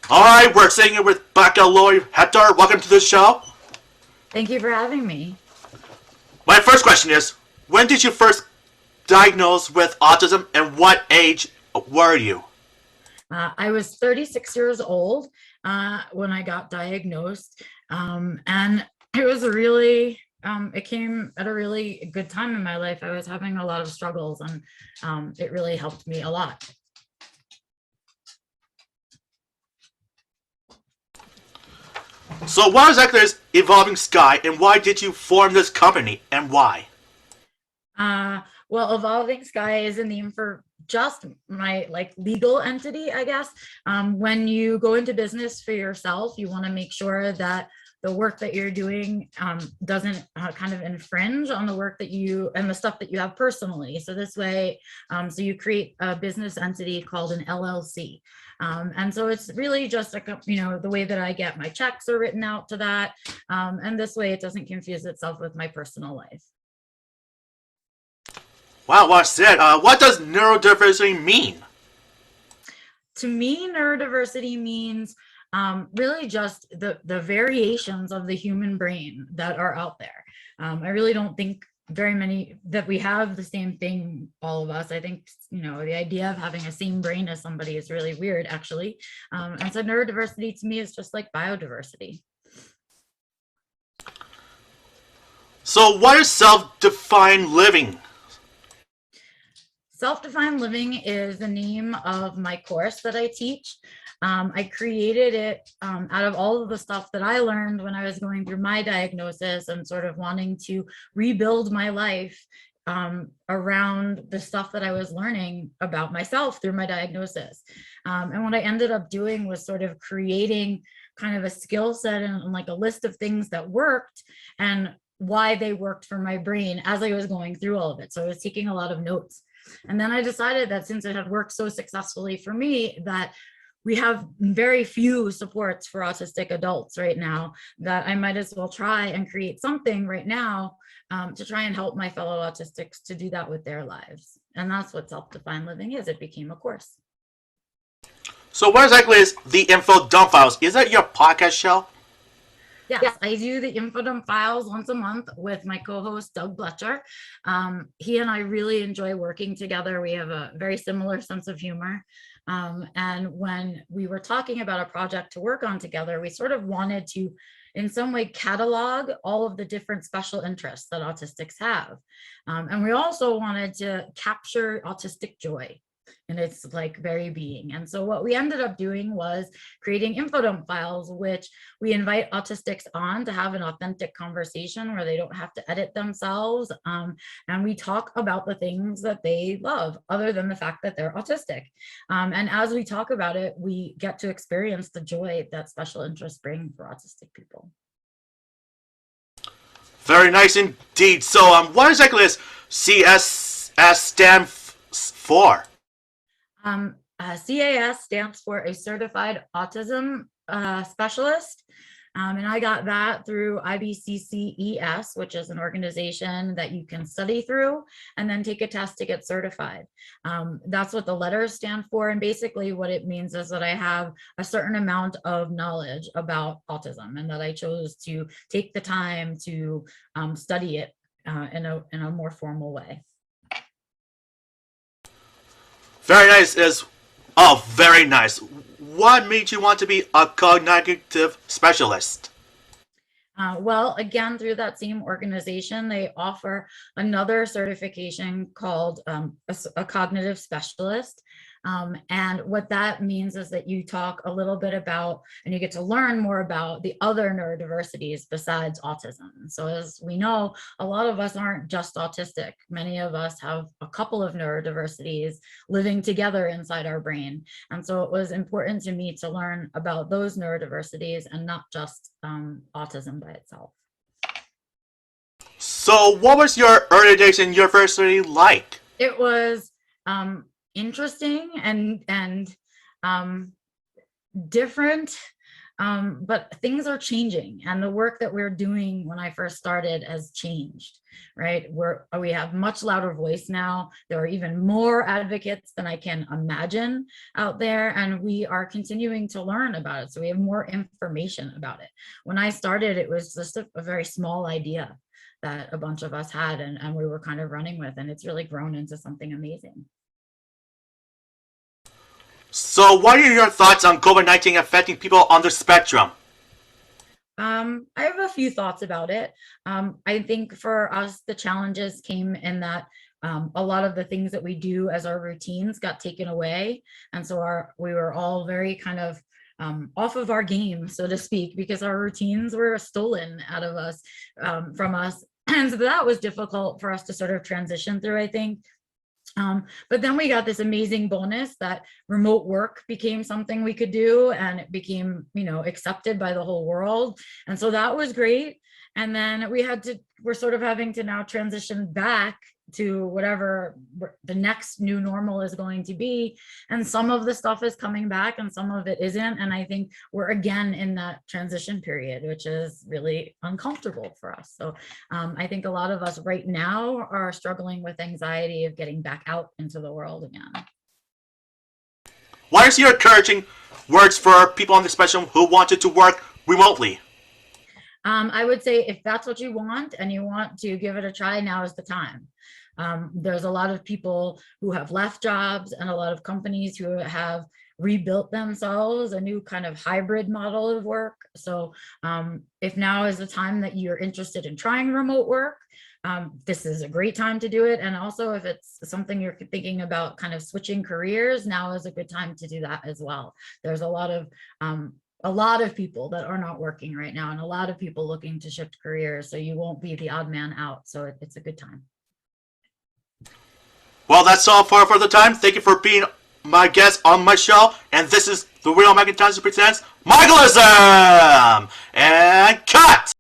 All right, we're sitting here with Becca Lory Hector. Welcome to the show. Thank you for having me. My first question is, when did you first diagnose with autism and what age were you? I was 36 years old when I got diagnosed, and it was it came at a really good time in my life. I was having a lot of struggles, and it really helped me a lot. So what exactly is Evolving Skye and why did you form this company and why? Well, Evolving Skye is a name for just my legal entity, I guess. When you go into business for yourself, you want to make sure that the work that you're doing doesn't kind of infringe on the work that you and the stuff that you have personally. So this way, so you create a business entity called an LLC. And so it's really just the way that I get my checks are written out to that. And this way it doesn't confuse itself with my personal life. Wow, well said. What does neurodiversity mean? To me, neurodiversity means really just the variations of the human brain that are out there. I really don't think very many that we have the same thing, all of us. I think, the idea of having a same brain as somebody is really weird, actually. And so neurodiversity to me is just like biodiversity. So what is self-defined living? Self-Defined Living is the name of my course that I teach. I created it out of all of the stuff that I learned when I was going through my diagnosis and sort of wanting to rebuild my life around the stuff that I was learning about myself through my diagnosis. And what I ended up doing was sort of creating kind of a skill set and like a list of things that worked and why they worked for my brain as I was going through all of it. So I was taking a lot of notes. And then I decided that since it had worked so successfully for me, that we have very few supports for autistic adults right now, that I might as well try and create something right now to try and help my fellow autistics to do that with their lives. And that's what Self-Defined Living is. It became a course. So what exactly is the info dump files? Is that your podcast show? Yes, I do the Infodump Files once a month with my co-host, Doug Bletcher. He and I really enjoy working together. We have a very similar sense of humor. And when we were talking about a project to work on together, we sort of wanted to, in some way, catalog all of the different special interests that autistics have. And we also wanted to capture autistic joy in its very being. And so what we ended up doing was creating infodump files, which we invite autistics on to have an authentic conversation where they don't have to edit themselves. And we talk about the things that they love, other than the fact that they're autistic. And as we talk about it, we get to experience the joy that special interests bring for autistic people. Very nice indeed. So what exactly is CSS stand for? CAS stands for a Certified Autism Specialist. And I got that through IBCCES, which is an organization that you can study through and then take a test to get certified. That's what the letters stand for. And basically what it means is that I have a certain amount of knowledge about autism and that I chose to take the time to study it in a more formal way. Very nice. Very nice. What made you want to be a cognitive specialist? Well, again, through that same organization, they offer another certification called a cognitive specialist. And what that means is that you talk a little bit about, and you get to learn more about the other neurodiversities besides autism. So as we know, a lot of us aren't just autistic. Many of us have a couple of neurodiversities living together inside our brain. And so it was important to me to learn about those neurodiversities and not just autism by itself. So what was your early days in university like? It was interesting and different. But things are changing, and the work that we're doing when I first started has changed, right? We have much louder voice now. There are even more advocates than I can imagine out there, and we are continuing to learn about it. So we have more information about it. When I started, it was just a very small idea that a bunch of us had, and we were kind of running with, and it's really grown into something amazing. So what are your thoughts on COVID-19 affecting people on the spectrum? I have a few thoughts about it. I think for us, the challenges came in that a lot of the things that we do as our routines got taken away. And so we were all very kind of off of our game, so to speak, because our routines were stolen out of us, from us. And so that was difficult for us to sort of transition through, I think. But then we got this amazing bonus that remote work became something we could do, and it became, accepted by the whole world. And so that was great. And then we're sort of having to now transition back to whatever the next new normal is going to be. And some of the stuff is coming back and some of it isn't. And I think we're again in that transition period, which is really uncomfortable for us. So I think a lot of us right now are struggling with anxiety of getting back out into the world again. What is your encouraging words for people on the spectrum who wanted to work remotely? I would say if that's what you want and you want to give it a try, now is the time. There's a lot of people who have left jobs and a lot of companies who have rebuilt themselves a new kind of hybrid model of work. So if now is the time that you're interested in trying remote work, this is a great time to do it. And also if it's something you're thinking about kind of switching careers, now is a good time to do that as well. There's a lot of people that are not working right now, and a lot of people looking to shift careers. So you won't be the odd man out. So it's a good time. Well, that's all for the time. Thank you for being my guest on my show. And this is the real Michael Tanzer presents Michaelism! And cut!